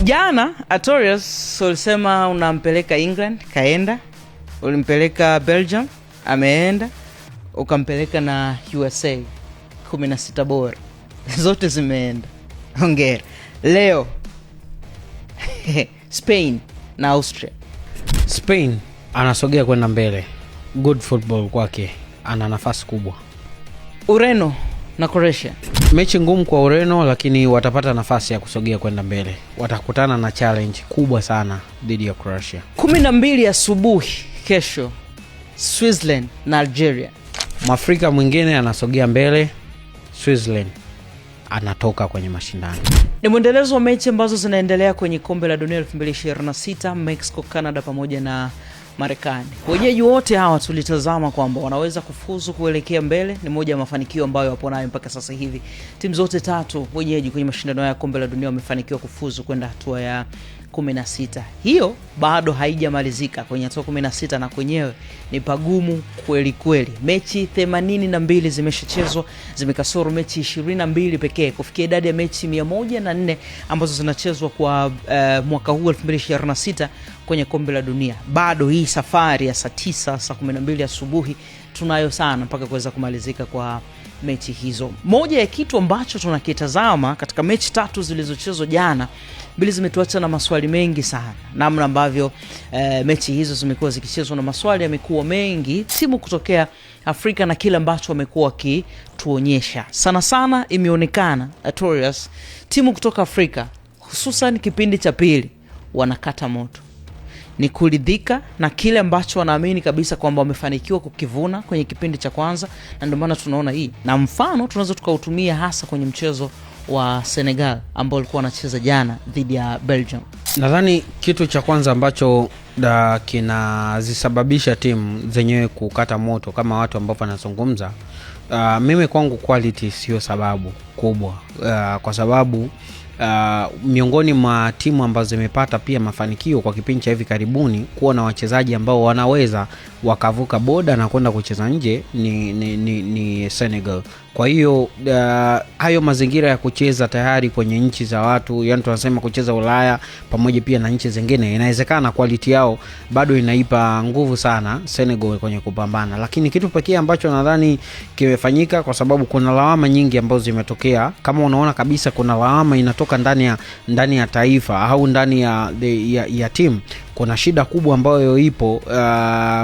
Jana Artorius ulisema unampeleka England, kaenda. Ulimpeleka Belgium, ameenda. Ukampeleka na USA 16 bora. Zote zimeenda. Hongera. Leo Spain na Austria. Spain anasogea kwenda mbele. Good football kwake, ana nafasi kubwa. Ureno na Croatia. Mechi ngumu kwa Ureno, lakini watapata nafasi ya kusogea kwenda mbele. Watakutana na challenge kubwa sana dhidi ya Croatia. 12 asubuhi kesho, Switzerland na Algeria. Mwafrika mwingine anasogea mbele, Switzerland anatoka kwenye mashindano. Ni mwendelezo wa mechi ambazo zinaendelea kwenye kombe la dunia 2026, Mexico, Canada pamoja na Marekani. Wenyeji wote hawa tulitazama kwamba wanaweza kufuzu kuelekea mbele. Ni moja ya mafanikio ambayo wapo nayo mpaka sasa hivi. Timu zote tatu wenyeji kwenye mashindano ya kombe la dunia wamefanikiwa kufuzu kwenda hatua ya 16. Hiyo bado haijamalizika. Kwenye hatua 16 na kwenyewe ni pagumu kweli kweli. Mechi 82 zimeshachezwa, zimekasoro mechi 22 pekee kufikia idadi ya mechi 104 ambazo zinachezwa kwa mwaka huu 2026 kwenye kombe la dunia. Bado hii safari ya saa 9 saa 12 asubuhi tunayo sana mpaka kuweza kumalizika kwa mechi hizo. Moja ya kitu ambacho tunakitazama katika mechi 3 zilizochezwa jana, mbili zimetuacha na maswali mengi sana. Namna ambavyo mechi hizo zimekuwa zikichezwa na maswali yamekuwa mengi, timu kutokea Afrika na kile ambacho wamekuwa wakituonyesha. Sana sana imeonekana Artorius, timu kutoka Afrika hususan kipindi cha pili wanakata moto. Ni kuridhika na kile ambacho wanaamini kabisa kwamba wamefanikiwa kukivuna kwenye kipindi cha kwanza, na ndio maana tunaona hii. Na mfano tunaweza tukautumia hasa kwenye mchezo wa Senegal ambao walikuwa wanacheza jana dhidi ya Belgium. Nadhani kitu cha kwanza ambacho kinazisababisha timu zenyewe kukata moto kama watu ambao wanazungumza, mimi kwangu quality sio sababu kubwa, kwa sababu miongoni mwa timu ambazo zimepata pia mafanikio kwa kipindi cha hivi karibuni kuwa na wachezaji ambao wanaweza wakavuka boda na kwenda kucheza nje ni Senegal. Kwa hiyo hayo mazingira ya kucheza tayari kwenye nchi za watu, yani tunasema kucheza Ulaya pamoja pia na nchi zingine, inawezekana quality yao bado inaipa nguvu sana Senegal kwenye kupambana. Lakini kitu pekee ambacho nadhani kimefanyika, kwa sababu kuna lawama nyingi ambazo zimetokea, kama unaona kabisa kuna lawama inatoka ndani ya taifa au ndani ya timu. Kuna shida kubwa ambayo ipo.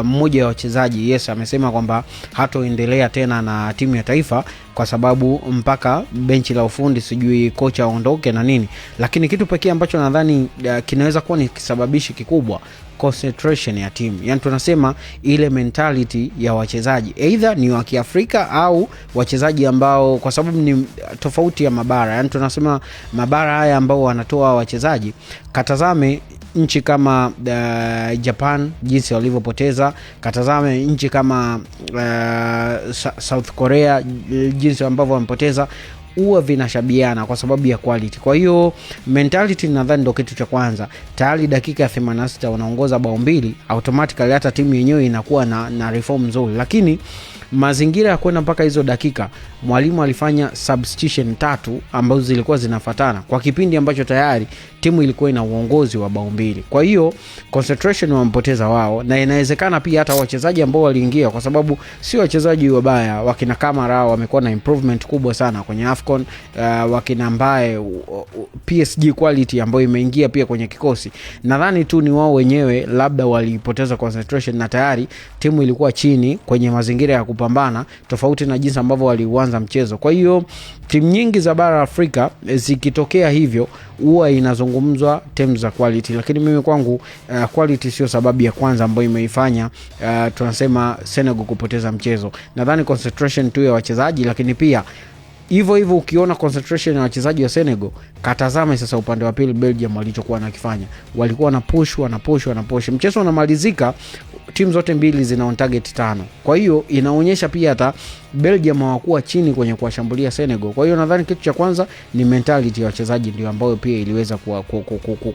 Mmoja wa wachezaji amesema kwamba hatoendelea tena na timu ya taifa kwa sababu mpaka benchi la ufundi sijui kocha aondoke na nini. Lakini kitu pekee ambacho nadhani kinaweza kuwa ni kisababishi kikubwa, concentration ya timu. Yani tunasema ile mentality ya wachezaji, either ni wa Kiafrika au wachezaji ambao, kwa sababu ni tofauti ya mabara. Yani tunasema mabara haya ambao wanatoa wachezaji, katazame nchi kama Japan jinsi walivyopoteza, katazame nchi kama South Korea jinsi ambavyo wamepoteza, huwa vinashabiana kwa sababu ya quality. Kwa hiyo mentality nadhani ndio kitu cha kwanza. Tayari dakika ya 86 wanaongoza bao 2, automatically hata timu yenyewe inakuwa na reform nzuri. Lakini mazingira ya kwenda mpaka hizo dakika, mwalimu alifanya substitution 3 ambazo zilikuwa zinafuatana kwa kipindi ambacho tayari timu ilikuwa ina uongozi wa bao 2. Kwa hiyo concentration wamepoteza wao, na inawezekana pia hata wachezaji ambao waliingia, kwa sababu si wachezaji wabaya, wakina Kamara wamekuwa na improvement kubwa sana kwenye AFCON, wakina Mbaye PSG quality ambayo imeingia pia kwenye kikosi. Nadhani tu ni wao wenyewe labda walipoteza concentration, na tayari timu ilikuwa chini kwenye mazingira ya kupambana, tofauti na jinsi ambavyo walianza mchezo. Kwa hiyo timu nyingi za bara Afrika zikitokea hivyo huwa inazungumzwa terms za quality, lakini mimi kwangu quality sio sababu ya kwanza ambayo imeifanya tunasema Senegal kupoteza mchezo. Nadhani concentration tu ya wachezaji, lakini pia hivyo ukiona concentration ya wachezaji wa Senegal, katazame sasa upande wa pili Belgium walichokuwa nakifanya. Walikuwa na push. Mchezo unamalizika, timu zote mbili zina on target 5. Kwa hiyo inaonyesha pia hata Belgium hawakuwa chini kwenye kuwashambulia Senegal. Kwa hiyo nadhani kitu cha kwanza ni mentality ya wachezaji ndio ambayo pia iliweza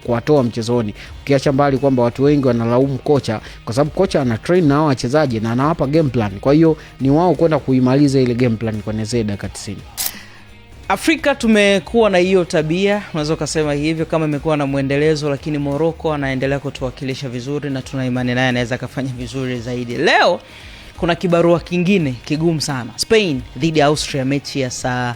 kuwatoa mchezoni. Ukiacha mbali kwamba watu wengi wanalaumu kocha, kwa sababu kocha ana train na wachezaji na anawapa game plan. Kwa hiyo ni wao kwenda kuimaliza ile game plan kwa nezeda dakika 90. Afrika tumekuwa na hiyo tabia, unaweza kusema hivyo kama imekuwa na muendelezo, lakini Morocco anaendelea kutuwakilisha vizuri na tuna imani naye anaweza kufanya vizuri zaidi. Leo kuna kibarua kingine kigumu sana. Spain dhidi ya Austria, mechi ya saa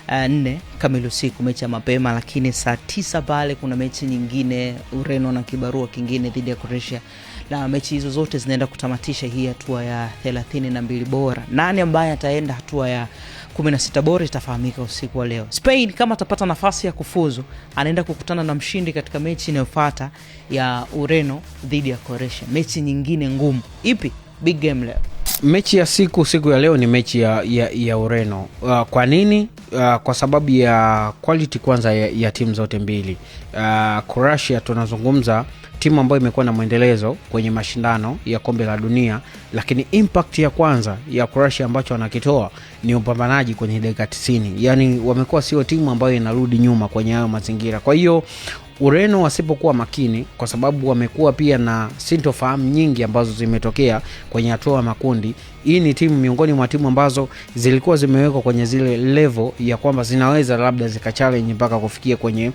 4 kamili usiku, mechi ya mapema, lakini saa 9 pale kuna mechi nyingine, Ureno na kibarua kingine dhidi ya Croatia. Na mechi hizo zote zinaenda kutamatisha hii hatua ya 32 bora. Nani ambaye ataenda hatua ya 16 bora itafahamika usiku wa leo. Spain kama atapata nafasi ya kufuzu, anaenda kukutana na mshindi katika mechi inayofuata ya Ureno dhidi ya Croatia. Mechi nyingine ngumu. Ipi big game leo? Mechi ya siku ya leo ni mechi ya Ureno. Kwa nini? Kwa sababu ya quality kwanza ya timu zote mbili. Croatia tunazungumza timu ambayo imekuwa na muendelezo kwenye mashindano ya kombe la dunia, lakini impact ya kwanza ya Croatia ambacho wanakitoa ni upambanaji kwenye dakika 90. Yaani wamekuwa sio timu ambayo inarudi nyuma kwenye hayo mazingira. Kwa hiyo Ureno wasipokuwa makini, kwa sababu wamekuwa pia na sintofahamu nyingi ambazo zimetokea kwenye hatua ya makundi. Hii ni timu miongoni mwa timu ambazo zilikuwa zimewekwa kwenye zile level ya kwamba zinaweza labda zikachallenge mpaka kufikia kwenye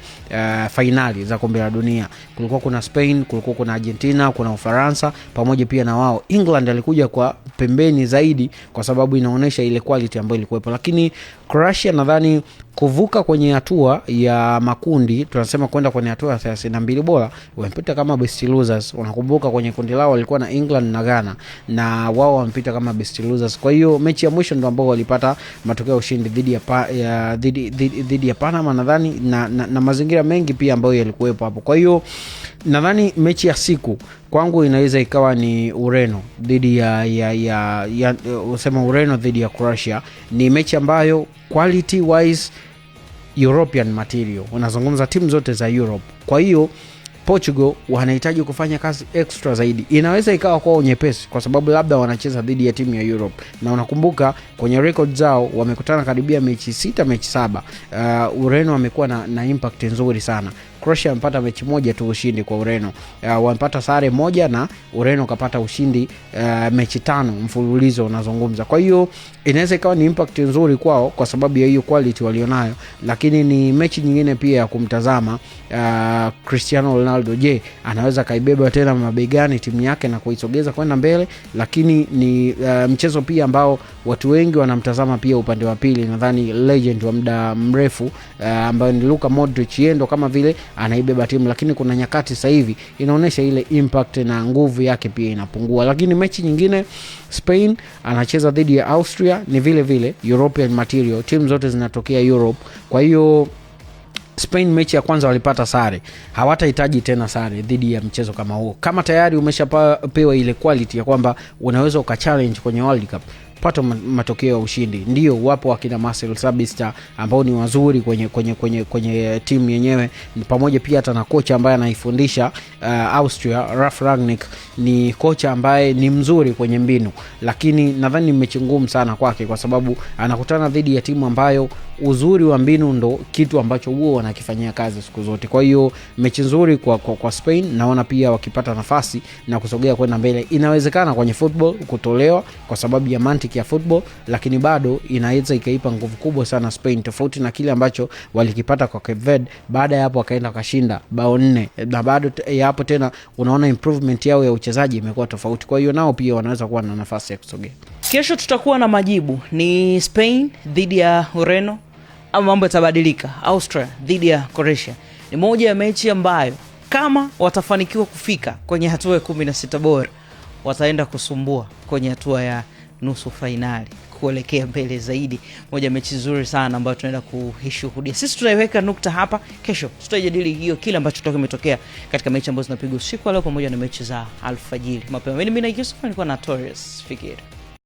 finali za kombe la dunia. Kulikuwa kuna Spain, kulikuwa kuna Argentina, kuna Ufaransa pamoja pia na wao. England alikuja kwa pembeni zaidi kwa sababu inaonesha ile quality ambayo ilikuwepo. Lakini Croatia nadhani kuvuka kwenye hatua ya makundi, tunasema kwenda kwenye hatua ya 32 bora, wamepita kama best losers. Unakumbuka kwenye kundi lao walikuwa na England na Ghana, na wao wamepita kama best losers. Kwa hiyo mechi ya mwisho ndio ambao walipata matokeo ya ushindi dhidi ya Panama nadhani, na mazingira mengi pia ambayo yalikuwepo hapo. Kwa hiyo nadhani mechi ya siku kwangu inaweza ikawa ni Ureno dhidi ya usema Ureno dhidi ya Croatia. Ni mechi ambayo quality wise European material, unazungumza timu zote za Europe. Kwa hiyo Portugal wanahitaji kufanya kazi extra zaidi. Inaweza ikawa kwao nyepesi kwa sababu labda wanacheza dhidi ya timu ya Europe, na unakumbuka kwenye record zao wamekutana karibia mechi 6 mechi 7. Ureno wamekuwa na impact nzuri sana. Croatia wamepata mechi moja tu ushindi kwa Ureno. Wamepata sare moja na Ureno kapata ushindi mechi 5 mfululizo unazungumza. Kwa hiyo inaweza ikawa ni impact nzuri kwao kwa sababu ya hiyo quality walionayo, lakini ni mechi nyingine pia ya kumtazama Cristiano Ronaldo. Je, anaweza kaibeba tena mabegani timu yake na kuisogeza kwenda mbele? Lakini ni mchezo pia ambao watu wengi wanamtazama pia upande wa pili. Nadhani legend wa muda mrefu ambaye ni Luka Modric, yendo kama vile anaibeba timu, lakini kuna nyakati sasa hivi inaonesha ile impact na nguvu yake pia inapungua. Lakini mechi nyingine Spain anacheza dhidi ya Austria, ni vile vile European material, timu zote zinatokea Europe. Kwa hiyo Spain mechi ya kwanza walipata sare, hawatahitaji tena sare dhidi ya mchezo kama huo. Kama tayari umeshapewa ile quality ya kwamba unaweza ukachallenge kwenye World Cup, pata matokeo ya ushindi. Ndio wapo wakina Marcel Sabitzer ambao ni wazuri kwenye timu yenyewe, pamoja pia hata na kocha ambaye anaifundisha Austria, Ralf Rangnick, ni kocha ambaye ni mzuri kwenye mbinu, lakini nadhani ni mechi ngumu sana kwake kwa sababu anakutana dhidi ya timu ambayo uzuri wa mbinu ndo kitu ambacho huo wanakifanyia kazi siku zote. Kwa hiyo mechi nzuri kwa Spain, naona pia wakipata nafasi na kusogea kwenda mbele. Inawezekana kwenye football kutolewa kwa sababu ya mantiki ya football, lakini bado inaweza ikaipa nguvu kubwa sana Spain, tofauti na kile ambacho walikipata kwa Cape Verde. Baada ya hapo wakaenda wakashinda bao 4, na bado ya hapo tena unaona improvement yao ya uchezaji imekuwa tofauti. Kwa hiyo nao pia wanaweza kuwa na nafasi ya kusogea. Kesho tutakuwa na majibu, ni Spain dhidi ya Ureno au mambo yatabadilika? Austria dhidi ya Croatia ni moja ya mechi ambayo kama watafanikiwa kufika kwenye hatua ya 16 bora, wataenda kusumbua kwenye hatua ya nusu finali kuelekea mbele zaidi. Moja mechi nzuri sana ambayo tunaenda kuishuhudia. Sisi tunaiweka nukta hapa. Kesho tutajadili hiyo kile ambacho kimetokea katika mechi ambazo zinapigwa usiku leo pamoja na mechi za alfajiri mapema. Mimi na Yusuf nilikuwa na Torres Fikiri.